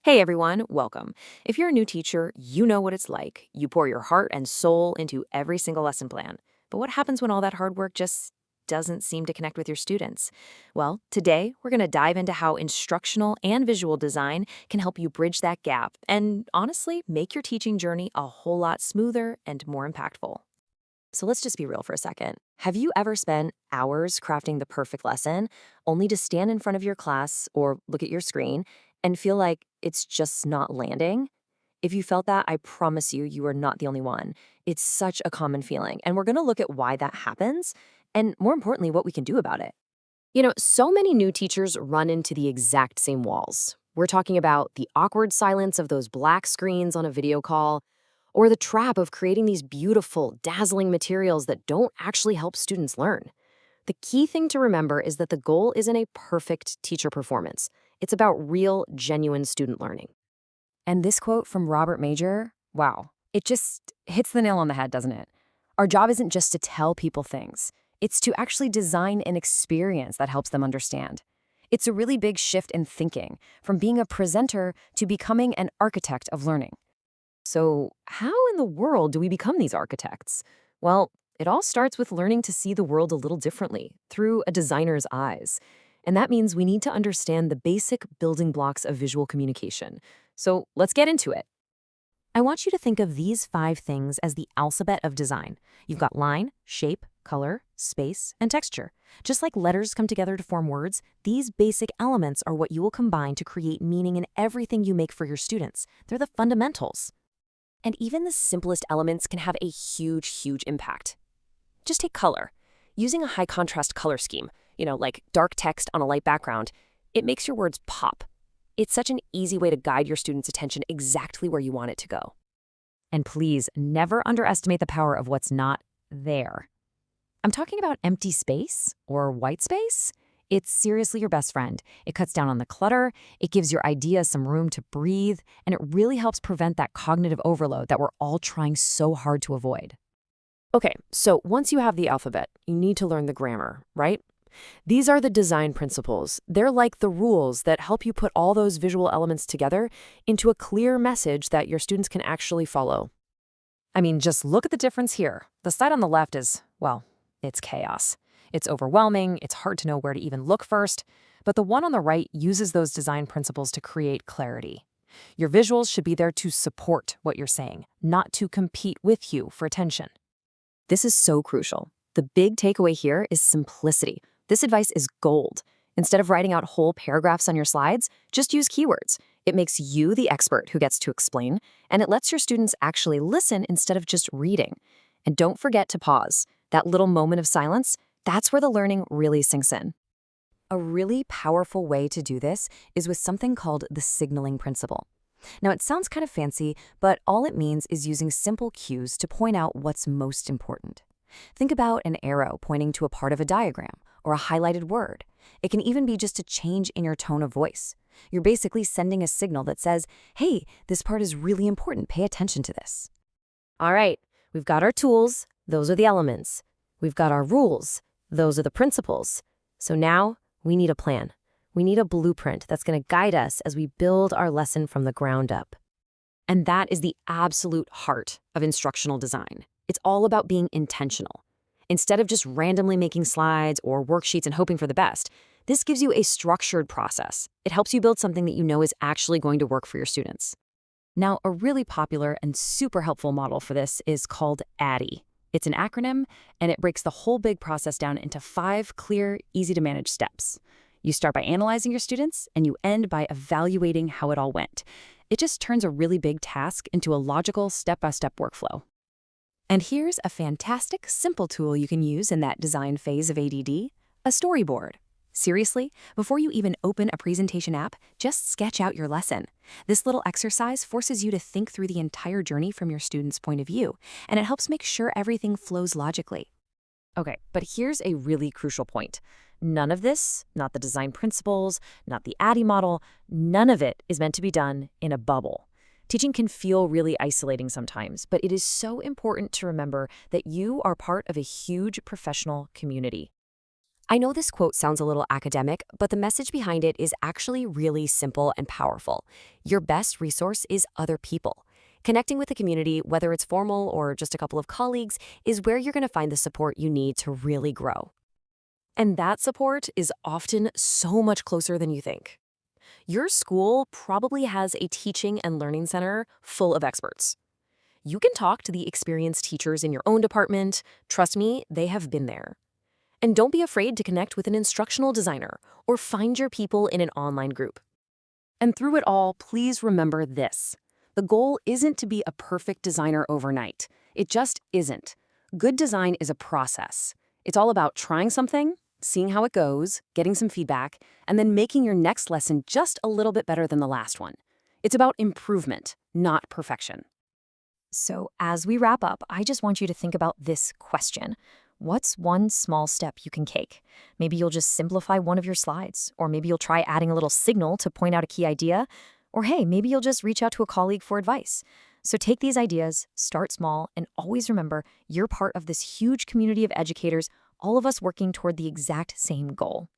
Hey everyone, welcome. If you're a new teacher, you know what it's like. You pour your heart and soul into every single lesson plan. But what happens when all that hard work just doesn't seem to connect with your students? Well, today we're going to dive into how instructional and visual design can help you bridge that gap and honestly make your teaching journey a whole lot smoother and more impactful. So let's just be real for a second. Have you ever spent hours crafting the perfect lesson only to stand in front of your class or look at your screen and feel like it's just not landing? If you felt that, I promise you, you are not the only one. It's such a common feeling, and we're going to look at why that happens and, more importantly, what we can do about it. So many new teachers run into the exact same walls. We're talking about the awkward silence of those black screens on a video call, or the trap of creating these beautiful, dazzling materials that don't actually help students learn. The key thing to remember is that the goal isn't a perfect teacher performance. It's about real, genuine student learning. And this quote from Robert Major, wow, it just hits the nail on the head, doesn't it? Our job isn't just to tell people things. It's to actually design an experience that helps them understand. It's a really big shift in thinking, from being a presenter to becoming an architect of learning. So, how in the world do we become these architects? Well, it all starts with learning to see the world a little differently, through a designer's eyes. And that means we need to understand the basic building blocks of visual communication. So, let's get into it. I want you to think of these 5 things as the alphabet of design. You've got line, shape, color, space, and texture. Just like letters come together to form words, these basic elements are what you will combine to create meaning in everything you make for your students. They're the fundamentals. And even the simplest elements can have a huge impact. Just take color. Using a high contrast color scheme, like dark text on a light background, it makes your words pop. It's such an easy way to guide your students' attention exactly where you want it to go. And please, never underestimate the power of what's not there. I'm talking about empty space or white space. It's seriously your best friend. It cuts down on the clutter, it gives your ideas some room to breathe, and it really helps prevent that cognitive overload that we're all trying so hard to avoid. Okay, so once you have the alphabet, you need to learn the grammar, right? These are the design principles. They're like the rules that help you put all those visual elements together into a clear message that your students can actually follow. I mean, just look at the difference here. The side on the left is, well, it's chaos. It's overwhelming, it's hard to know where to even look first, but the one on the right uses those design principles to create clarity. Your visuals should be there to support what you're saying, not to compete with you for attention. This is so crucial. The big takeaway here is simplicity. This advice is gold. Instead of writing out whole paragraphs on your slides, just use keywords. It makes you the expert who gets to explain, and it lets your students actually listen instead of just reading. And don't forget to pause. That little moment of silence, that's where the learning really sinks in. A really powerful way to do this is with something called the signaling principle. Now, it sounds kind of fancy, but all it means is using simple cues to point out what's most important. Think about an arrow pointing to a part of a diagram or a highlighted word. It can even be just a change in your tone of voice. You're basically sending a signal that says, hey, this part is really important. Pay attention to this. All right, we've got our tools. Those are the elements. We've got our rules. Those are the principles. So now we need a plan. We need a blueprint that's going to guide us as we build our lesson from the ground up. And that is the absolute heart of instructional design. It's all about being intentional. Instead of just randomly making slides or worksheets and hoping for the best, this gives you a structured process. It helps you build something that you know is actually going to work for your students. Now, a really popular and super helpful model for this is called ADDIE. It's an acronym, and it breaks the whole big process down into 5 clear, easy-to-manage steps. You start by analyzing your students, and you end by evaluating how it all went. It just turns a really big task into a logical, step-by-step workflow. And here's a fantastic, simple tool you can use in that design phase of ADD, a storyboard. Seriously, before you even open a presentation app, just sketch out your lesson. This little exercise forces you to think through the entire journey from your student's point of view, and it helps make sure everything flows logically. Okay, but here's a really crucial point. None of this, not the design principles, not the ADDIE model, none of it is meant to be done in a bubble. Teaching can feel really isolating sometimes, but it is so important to remember that you are part of a huge professional community. I know this quote sounds a little academic, but the message behind it is actually really simple and powerful. Your best resource is other people. Connecting with the community, whether it's formal or just a couple of colleagues, is where you're going to find the support you need to really grow. And that support is often so much closer than you think. Your school probably has a teaching and learning center full of experts. You can talk to the experienced teachers in your own department. Trust me, they have been there. And don't be afraid to connect with an instructional designer or find your people in an online group. And through it all, please remember this. The goal isn't to be a perfect designer overnight. It just isn't. Good design is a process. It's all about trying something, seeing how it goes, getting some feedback, and then making your next lesson just a little bit better than the last one. It's about improvement, not perfection. So, as we wrap up, I just want you to think about this question. What's one small step you can take? Maybe you'll just simplify one of your slides, or maybe you'll try adding a little signal to point out a key idea, or hey, maybe you'll just reach out to a colleague for advice. So take these ideas, start small, and always remember you're part of this huge community of educators, all of us working toward the exact same goal.